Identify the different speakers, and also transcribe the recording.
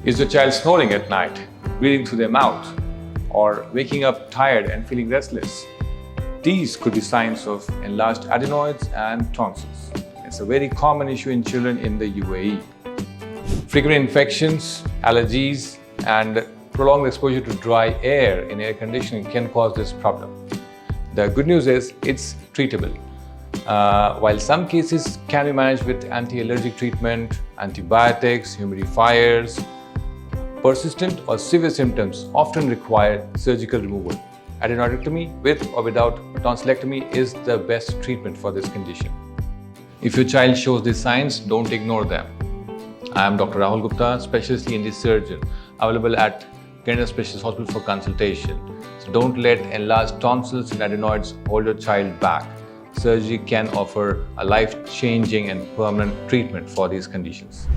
Speaker 1: Is your child snoring at night, breathing through their mouth, or waking up tired and feeling restless? These could be signs of enlarged adenoids and tonsils. It's a very common issue in children in the UAE. Frequent infections, allergies, and prolonged exposure to dry air in air conditioning can cause this problem. The good news is it's treatable. While some cases can be managed with anti-allergic treatment, antibiotics, humidifiers, persistent or severe symptoms often require surgical removal. Adenoidectomy with or without tonsillectomy is the best treatment for this condition. If your child shows these signs, don't ignore them. I am Dr. Rahul Gupta, specialist ENT surgeon, available at Canada Specialist Hospital for consultation. So don't let enlarged tonsils and adenoids hold your child back. Surgery can offer a life-changing and permanent treatment for these conditions.